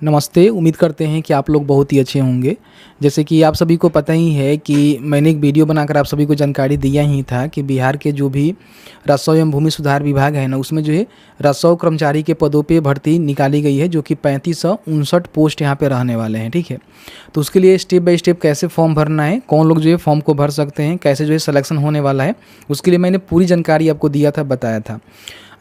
नमस्ते। उम्मीद करते हैं कि आप लोग बहुत ही अच्छे होंगे। जैसे कि आप सभी को पता ही है कि मैंने एक वीडियो बनाकर आप सभी को जानकारी दिया ही था कि बिहार के जो भी राजस्व एवं भूमि सुधार विभाग है ना, उसमें जो है राजस्व कर्मचारी के पदों पे भर्ती निकाली गई है, जो कि 3559 पोस्ट यहाँ पे रहने वाले हैं। ठीक है, तो उसके लिए स्टेप बाय स्टेप कैसे फॉर्म भरना है, कौन लोग जो है फॉर्म को भर सकते हैं, कैसे जो है सिलेक्शन होने वाला है, उसके लिए मैंने पूरी जानकारी आपको दिया था, बताया था।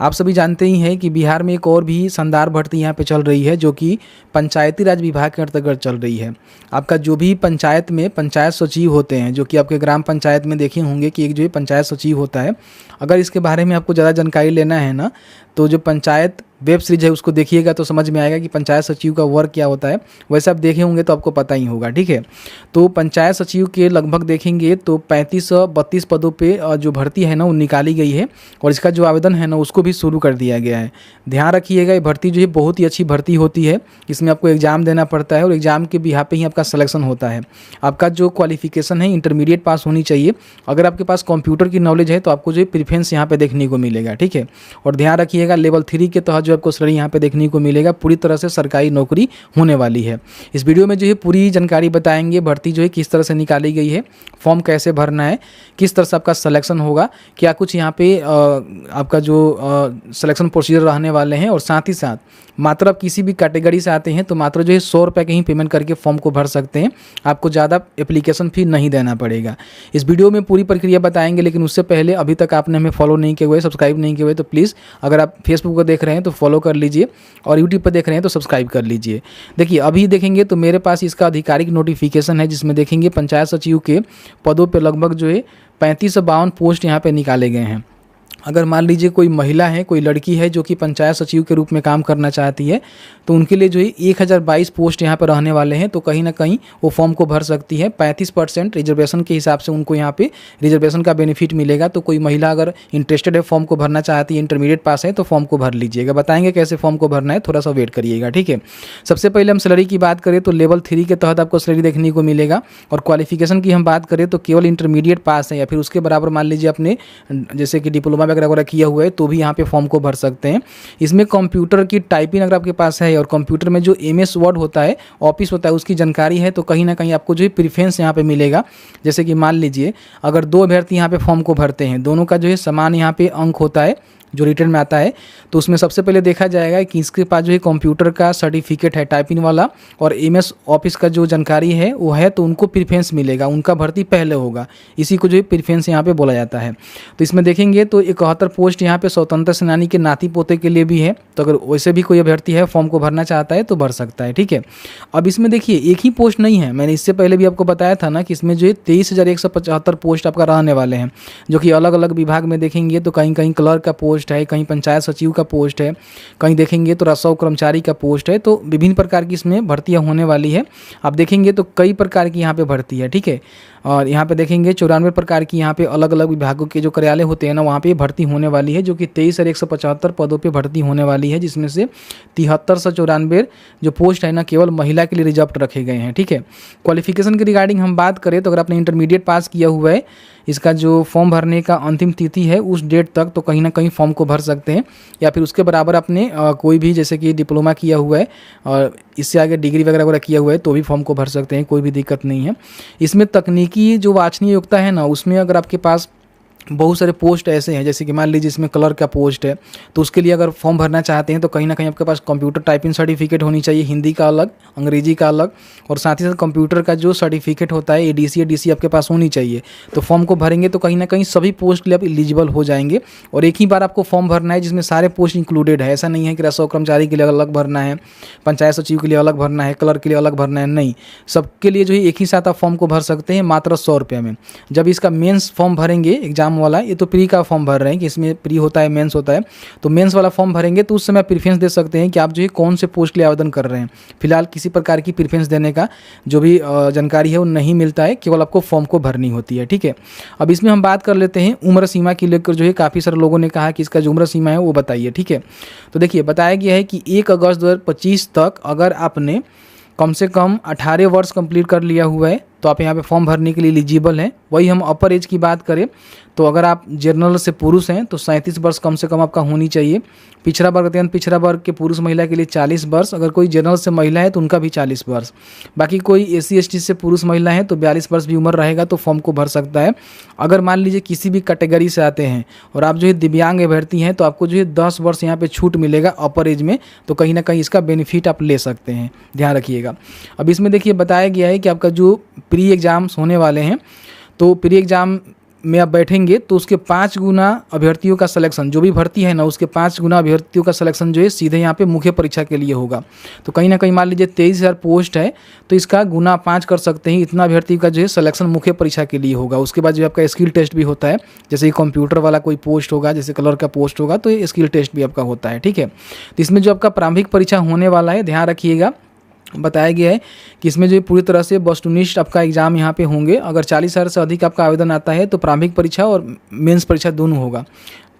आप सभी जानते ही हैं कि बिहार में एक और भी शानदार भर्ती यहाँ पे चल रही है, जो कि पंचायती राज विभाग के अंतर्गत चल रही है। आपका जो भी पंचायत में पंचायत सचिव होते हैं, जो कि आपके ग्राम पंचायत में देखे होंगे कि एक जो है पंचायत सचिव होता है। अगर इसके बारे में आपको ज़्यादा जानकारी लेना है ना, तो जो पंचायत वेब सीरीज है उसको देखिएगा तो समझ में आएगा कि पंचायत सचिव का वर्क क्या होता है। वैसे आप देखे होंगे तो आपको पता ही होगा। ठीक है, तो पंचायत सचिव के लगभग देखेंगे तो 3532 पदों पे जो भर्ती है ना वो निकाली गई है, और इसका जो आवेदन है ना उसको भी शुरू कर दिया गया है। ध्यान रखिएगा, ये भर्ती जो है बहुत ही अच्छी भर्ती होती है। इसमें आपको एग्ज़ाम देना पड़ता है और एग्ज़ाम के बिहाफ पे ही आपका सिलेक्शन होता है। आपका जो क्वालिफिकेशन है इंटरमीडिएट पास होनी चाहिए। अगर आपके पास कंप्यूटर की नॉलेज है तो आपको जो है प्रेफरेंस यहाँ पे देखने को मिलेगा। ठीक है, और ध्यान रखिएगा लेवल 3 के तहत आपको सैलरी यहाँ पे देखने को मिलेगा। पूरी तरह से सरकारी नौकरी होने वाली है। इस वीडियो में जो है पूरी जानकारी बताएंगे, भर्ती जो है किस तरह से निकाली गई है, फॉर्म कैसे भरना है, किस तरह से आपका सिलेक्शन होगा, क्या कुछ यहाँ पे आपका जो सिलेक्शन प्रोसीजर रहने वाले हैं, और साथ ही साथ मात्र आप किसी भी कैटेगरी से आते हैं तो मात्र जो है 100 रुपये के ही पेमेंट करके फॉर्म को भर सकते हैं। आपको ज़्यादा एप्लीकेशन फी नहीं देना पड़ेगा। इस वीडियो में पूरी प्रक्रिया बताएंगे, लेकिन उससे पहले अभी तक आपने हमें फॉलो नहीं किए हुए, सब्सक्राइब नहीं किए हुए, तो प्लीज़ अगर आप फेसबुक पर देख रहे हैं तो फॉलो कर लीजिए, और यूट्यूब पर देख रहे हैं तो सब्सक्राइब कर लीजिए। देखिए, अभी देखेंगे तो मेरे पास इसका आधिकारिक नोटिफिकेशन है, जिसमें देखेंगे पंचायत सचिव के पदों पर लगभग जो है 3552 पोस्ट यहाँ पे निकाले गए हैं। अगर मान लीजिए कोई महिला है, कोई लड़की है जो कि पंचायत सचिव के रूप में काम करना चाहती है, तो उनके लिए जो है 1022 पोस्ट यहाँ पर रहने वाले हैं। तो कहीं ना कहीं वो फॉर्म को भर सकती है। 35% रिजर्वेशन के हिसाब से उनको यहाँ पे रिजर्वेशन का बेनिफिट मिलेगा। तो कोई महिला अगर इंटरेस्टेड है, फॉर्म को भरना चाहती है, इंटरमीडिएट पास है, तो फॉर्म को भर लीजिएगा। बताएंगे कैसे फॉर्म को भरना है, थोड़ा सा वेट करिएगा। ठीक है, सबसे पहले हम सैलरी की बात करें तो लेवल 3 के तहत आपको सैलरी देखने को मिलेगा। और क्वालिफिकेशन की हम बात करें तो केवल इंटरमीडिएट पास है या फिर उसके बराबर मान लीजिए अपने जैसे कि डिप्लोमा वगैरह किया हुआ है तो भी यहाँ पे फॉर्म को भर सकते हैं। इसमें कंप्यूटर की टाइपिंग अगर आपके पास है और कंप्यूटर में जो MS वर्ड होता है, ऑफिस होता है, उसकी जानकारी है, तो कहीं ना कहीं आपको जो है प्रेफरेंस यहाँ पे मिलेगा। जैसे कि मान लीजिए अगर 2 अभ्यर्थी यहाँ पे फॉर्म को भरते हैं, दोनों का जो है समान यहाँ पे अंक होता है जो रिटर्न में आता है, तो उसमें सबसे पहले देखा जाएगा कि इसके पास जो है कंप्यूटर का सर्टिफिकेट है टाइपिंग वाला, और MS ऑफिस का जो जानकारी है वो है, तो उनको प्रेफरेंस मिलेगा, उनका भर्ती पहले होगा। इसी को जो है प्रेफरेंस यहाँ पे बोला जाता है। तो इसमें देखेंगे तो 71 पोस्ट यहाँ पे स्वतंत्र सेनानी के नाती पोते के लिए भी है। तो अगर वैसे भी कोई अभ्यर्थी है फॉर्म को भरना चाहता है तो भर सकता है। ठीक है, अब इसमें देखिए एक ही पोस्ट नहीं है, मैंने इससे पहले भी आपको बताया था ना कि इसमें जो है 23,175 पोस्ट आपका रहने वाले हैं, जो कि अलग अलग विभाग में देखेंगे तो कहीं कहीं क्लर्क का पोस्ट है, कहीं पंचायत सचिव का पोस्ट है, कहीं देखेंगे तो राजस्व कर्मचारी का पोस्ट है। तो विभिन्न प्रकार की इसमें भर्तियां होने वाली है। आप देखेंगे तो कई प्रकार की यहाँ पे भर्ती है। ठीक है, और यहाँ पे देखेंगे 94 प्रकार की यहाँ पे अलग अलग विभागों के जो कार्यालय होते हैं ना, वहाँ पे भर्ती होने वाली है, जो कि 23,175 पदों पे भर्ती होने वाली है, जिसमें से 7394 जो पोस्ट है ना केवल महिला के लिए रिजर्व रखे गए हैं। ठीक है, क्वालिफिकेशन के रिगार्डिंग हम बात करें तो अगर आपने इंटरमीडिएट पास किया हुआ है, इसका जो फॉर्म भरने का अंतिम तिथि है उस डेट तक, तो कहीं ना कहीं फॉर्म को भर सकते हैं, या फिर उसके बराबर आपने कोई भी जैसे कि डिप्लोमा किया हुआ है और इससे आगे डिग्री वगैरह किया हुआ है तो भी फॉर्म को भर सकते हैं, कोई भी दिक्कत नहीं है। इसमें तकनीकी जो वांछनीय योग्यता है ना, उसमें अगर आपके पास बहुत सारे पोस्ट ऐसे हैं, जैसे कि मान लीजिए इसमें क्लर्क का पोस्ट है, तो उसके लिए अगर फॉर्म भरना चाहते हैं तो कहीं ना कहीं आपके पास कंप्यूटर टाइपिंग सर्टिफिकेट होनी चाहिए, हिंदी का अलग, अंग्रेजी का अलग, और साथ ही साथ कंप्यूटर का जो सर्टिफिकेट होता है ADC आपके पास होनी चाहिए। तो फॉर्म को भरेंगे तो कहीं ना कहीं सभी पोस्ट के लिए आप एलिजिबल हो जाएंगे, और एक ही बार आपको फॉर्म भरना है जिसमें सारे पोस्ट इंक्लूडेड है। ऐसा नहीं है कि राजस्व कर्मचारी के लिए अलग भरना है, पंचायत सचिव के लिए अलग भरना है, क्लर्क के लिए अलग भरना है, नहीं, सबके लिए जो है एक ही साथ आप फॉर्म को भर सकते हैं मात्र 100 रुपये में। जब इसका मेंस फॉर्म भरेंगे एग्जाम वाला, ये तो प्री का फॉर्म भर रहे हैं कि इसमें प्री होता है, मेंस होता है, तो मेंस वाला फॉर्म भरेंगे तो उस समय प्रेफरेंस दे सकते हैं कि आप जो है कौन से पोस्ट के लिए आवेदन कर रहे हैं। फिलहाल किसी प्रकार की प्रेफरेंस देने का जो भी जानकारी है वो नहीं मिलता है, केवल आपको फॉर्म को भरनी होती है। ठीक है, अब इसमें हम बात कर लेते हैं उम्र सीमा की लेकर, जो है काफ़ी सारे लोगों ने कहा कि इसका जो उम्र सीमा है वो बताइए। ठीक है, तो देखिए बताया गया है कि 1 अगस्त 2025 तक अगर आपने कम से कम 18 वर्ष कंप्लीट कर लिया हुआ है तो आप यहाँ पे फॉर्म भरने के लिए एलिजिबल हैं। वही हम अपर एज की बात करें तो अगर आप जनरल से पुरुष हैं तो 37 वर्ष कम से कम आपका होनी चाहिए। पिछड़ा वर्ग अत्यंत पिछड़ा वर्ग के पुरुष महिला के लिए 40 वर्ष, अगर कोई जनरल से महिला है तो उनका भी 40 वर्ष। बाकी कोई SC ST से पुरुष महिला है तो 42 वर्ष भी उम्र रहेगा तो फॉर्म को भर सकता है। अगर मान लीजिए किसी भी कैटेगरी से आते हैं और आप जो है दिव्यांग अभ्यर्थी हैं तो आपको जो है 10 वर्ष यहाँ पे छूट मिलेगा अपर एज में, तो कहीं ना कहीं इसका बेनिफिट आप ले सकते हैं, ध्यान रखिएगा। अब इसमें देखिए बताया गया है कि आपका जो प्री एग्ज़ाम्स होने वाले हैं तो प्री एग्ज़ाम में आप बैठेंगे तो उसके 5 गुना अभ्यर्थियों का सिलेक्शन, जो भी भर्ती है ना उसके 5 गुना अभ्यर्थियों का सिलेक्शन जो है सीधे यहाँ पे मुख्य परीक्षा के लिए होगा। तो कहीं ना कहीं मान लीजिए 23,000 पोस्ट है तो इसका गुना 5 कर सकते हैं, इतना अभ्यर्थी का जो है सिलेक्शन मुख्य परीक्षा के लिए होगा। उसके बाद जो आपका स्किल टेस्ट भी होता है, जैसे कंप्यूटर वाला कोई पोस्ट होगा, जैसे कलर का पोस्ट होगा तो ये स्किल टेस्ट भी आपका होता है, ठीक है। तो इसमें जो आपका प्रारंभिक परीक्षा होने वाला है, ध्यान रखिएगा, बताया गया है कि इसमें जो पूरी तरह से वस्तुनिष्ठ आपका एग्जाम यहाँ पे होंगे। अगर 40,000 से अधिक आपका आवेदन आता है तो प्रारंभिक परीक्षा और मेंस परीक्षा दोनों होगा।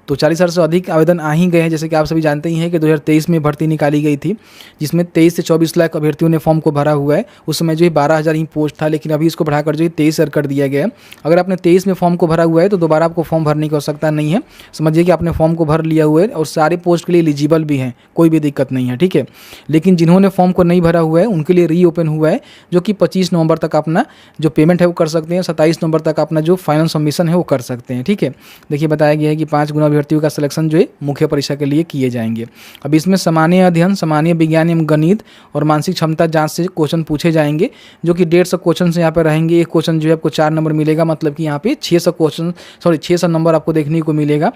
तो 40,000 से अधिक आवेदन आ ही गए हैं। जैसे कि आप सभी जानते ही हैं कि 2023 में भर्ती निकाली गई थी जिसमें 23 से 24 लाख अभ्यर्थियों ने फॉर्म को भरा हुआ है। उस समय जो है 12,000 ही पोस्ट था, लेकिन अभी इसको बढ़ाकर जो है 23,000 कर दिया गया है। अगर आपने 23 में फॉर्म को भरा हुआ है तो दोबारा आपको फॉर्म भरने की आवश्यकता नहीं है। समझिए कि आपने फॉर्म को भर लिया हुआ है और सारे पोस्ट के लिए एलिजिबल भी हैं, कोई भी दिक्कत नहीं है, ठीक है। लेकिन जिन्होंने फॉर्म को नहीं भरा हुआ है उनके लिए रीओपन हुआ है, जो कि 25 नवंबर तक अपना जो पेमेंट है वो कर सकते हैं, 27 नवंबर तक अपना जो फाइनल सबमिशन है वो कर सकते हैं, ठीक है। देखिए बताया गया है कि 5 गुना अभ्यर्थियों का सिलेक्शन जो है मुख्य परीक्षा के लिए किए जाएंगे। अब इसमें सामान्य अध्ययन, सामान्य विज्ञान एवं गणित और मानसिक क्षमता जांच से क्वेश्चन पूछे जाएंगे, जो कि 150 क्वेश्चन से यहाँ पे रहेंगे। एक क्वेश्चन जो है आपको 4 नंबर मिलेगा, मतलब कि यहाँ पे 600 नंबर आपको देखने को मिलेगा।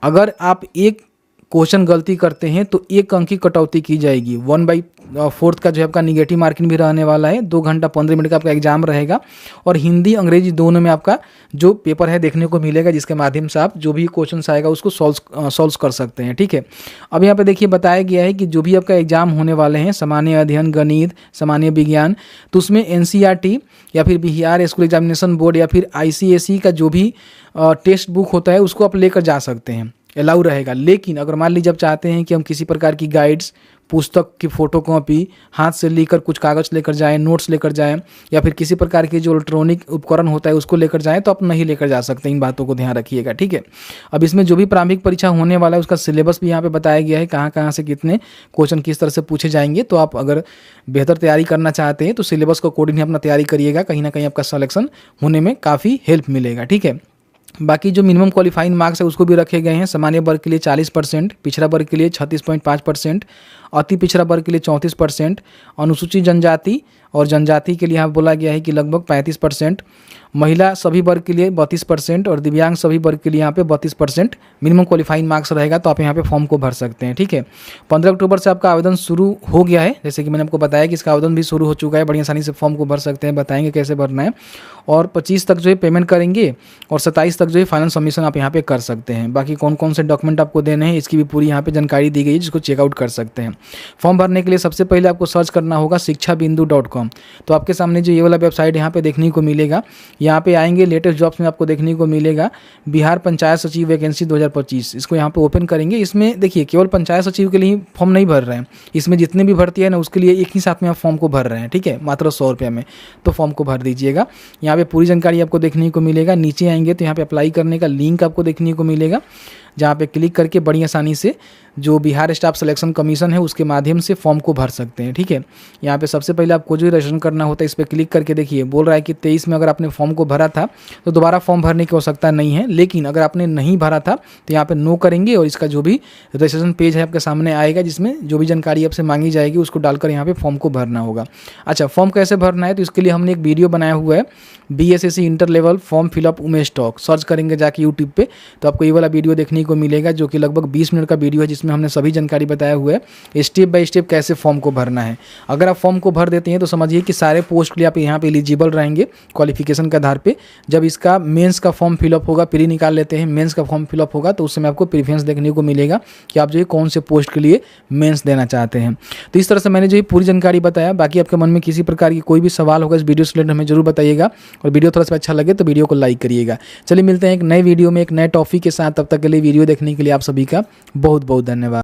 अगर आप एक क्वेश्चन गलती करते हैं तो 1 अंक की कटौती की जाएगी। 1/4 का जो है आपका निगेटिव मार्किंग भी रहने वाला है। 2 घंटा 15 मिनट का आपका एग्जाम रहेगा और हिंदी अंग्रेजी दोनों में आपका जो पेपर है देखने को मिलेगा, जिसके माध्यम से आप जो भी क्वेश्चन आएगा उसको सॉल्व कर सकते हैं, ठीक है। अब यहाँ पे देखिए बताया गया है कि जो भी आपका एग्जाम होने वाले हैं, सामान्य अध्ययन, गणित, सामान्य विज्ञान, तो उसमें NCERT या फिर बिहार स्कूल एग्जामिनेशन बोर्ड या फिर ICSE का जो भी टेक्स्ट बुक होता है उसको आप लेकर जा सकते हैं, अलाउ रहेगा। लेकिन अगर मान लीजिए आप चाहते हैं कि हम किसी प्रकार की गाइड्स, पुस्तक की फोटोकॉपी, हाथ से लेकर कुछ कागज़ लेकर जाएं, नोट्स लेकर जाएं, या फिर किसी प्रकार की जो इलेक्ट्रॉनिक उपकरण होता है उसको लेकर जाएं, तो आप नहीं लेकर जा सकते। इन बातों को ध्यान रखिएगा, ठीक है। अब इसमें जो भी प्रारंभिक परीक्षा होने वाला है उसका सिलेबस भी यहाँ पे बताया गया है, कहाँ से कितने क्वेश्चन किस तरह से पूछे जाएंगे। तो आप अगर बेहतर तैयारी करना चाहते हैं तो सिलेबस को अकॉर्डिंग अपना तैयारी करिएगा, कहीं ना कहीं आपका सिलेक्शन होने में काफ़ी हेल्प मिलेगा, ठीक है। बाकी जो मिनिमम क्वालिफाइंग मार्क्स है उसको भी रखे गए हैं। सामान्य वर्ग के लिए 40%, पिछड़ा वर्ग के लिए 36.5%, अति पिछड़ा वर्ग के लिए 34%, अनुसूचित जनजाति और जनजाति के लिए यहाँ बोला गया है कि लगभग 35%, महिला सभी वर्ग के लिए 32% और दिव्यांग सभी वर्ग के लिए यहाँ पे 32% मिनिमम क्वालिफाइंग मार्क्स रहेगा। तो आप यहाँ पे फॉर्म को भर सकते हैं, ठीक है। 15 अक्टूबर से आपका आवेदन शुरू हो गया है, जैसे कि मैंने आपको बताया कि इसका आवेदन भी शुरू हो चुका है। बड़ी आसानी से फॉर्म को भर सकते हैं, बताएंगे कैसे भरना है। और 25 तक जो है पेमेंट करेंगे और 27 तक जो है फाइनल सबमिशन आप यहाँ पे कर सकते हैं। बाकी कौन कौन से डॉक्यूमेंट आपको देने हैं इसकी भी पूरी यहाँ पे जानकारी दी गई है, जिसको चेकआउट कर सकते हैं। फॉर्म भरने के लिए सबसे पहले आपको सर्च करना होगा shikshabindu.com। तो आपके सामने जो ये वाला वेबसाइट यहाँ पे देखने को मिलेगा, यहाँ पे आएंगे, लेटेस्ट जॉब्स में आपको देखने को मिलेगा बिहार पंचायत सचिव वैकेंसी 2025। इसको यहाँ पे ओपन करेंगे। इसमें देखिए केवल पंचायत सचिव के लिए फॉर्म नहीं भर रहे हैं, इसमें जितने भी भर्ती है ना उसके लिए एक ही साथ में आप फॉर्म को भर रहे हैं, ठीक है, मात्र 100 रुपये में। तो फॉर्म को भर दीजिएगा। यहाँ पे पूरी जानकारी आपको देखने को मिलेगा। नीचे आएंगे तो यहाँ पे अप्लाई करने का लिंक आपको देखने को मिलेगा, जहाँ पे क्लिक करके बड़ी आसानी से जो बिहार स्टाफ सिलेक्शन कमीशन है उसके माध्यम से फॉर्म को भर सकते हैं, ठीक है। यहाँ पे सबसे पहले आपको जो रजिस्ट्रेशन करना होता है इस पर क्लिक करके देखिए बोल रहा है कि 23 में अगर आपने फॉर्म को भरा था तो दोबारा फॉर्म भरने की आवश्यकता नहीं है। लेकिन अगर आपने नहीं भरा था तो यहाँ पे नो करेंगे और इसका जो भी रजिस्ट्रेशन पेज है आपके सामने आएगा, जिसमें जो भी जानकारी आपसे मांगी जाएगी उसको डालकर यहाँ पे फॉर्म को भरना होगा। अच्छा, फॉर्म कैसे भरना है तो इसके लिए हमने एक वीडियो बनाया हुआ है, BSSC inter level form fill up Umesh talk. Search करेंगे जाके यूट्यूब पे तो आपको ये वाला वीडियो देखने को मिलेगा, जो कि लगभग 20 मिनट का वीडियो है, जिसमें हमने सभी जानकारी बताया हुआ है स्टेप बाय स्टेप कैसे फॉर्म को भरना है। अगर आप फॉर्म को भर देते हैं तो समझिए कि सारे पोस्ट के लिए आप यहाँ पे एलिजिबल रहेंगे क्वालिफिकेशन के आधार पे। जब इसका मेंस का फॉर्म फिलअप होगा, प्री निकाल लेते हैं, मेंस का फॉर्म फिलअप होगा तो उस समय आपको प्रेफरेंस देखने को मिलेगा कि आप जो है कौन से पोस्ट के लिए मेंस देना चाहते हैं। तो इस तरह से मैंने जो है पूरी जानकारी बताया। बाकी आपके मन में किसी प्रकार की कोई भी सवाल होगा इस वीडियो से रिलेटेड हमें जरूर बताइएगा, और वीडियो थोड़ा सा अच्छा लगे तो वीडियो को लाइक करिएगा। चलिए मिलते हैं एक नए वीडियो में एक नए टॉपिक के साथ, तब तक के लिए वीडियो देखने के लिए आप सभी का बहुत बहुत धन्यवाद।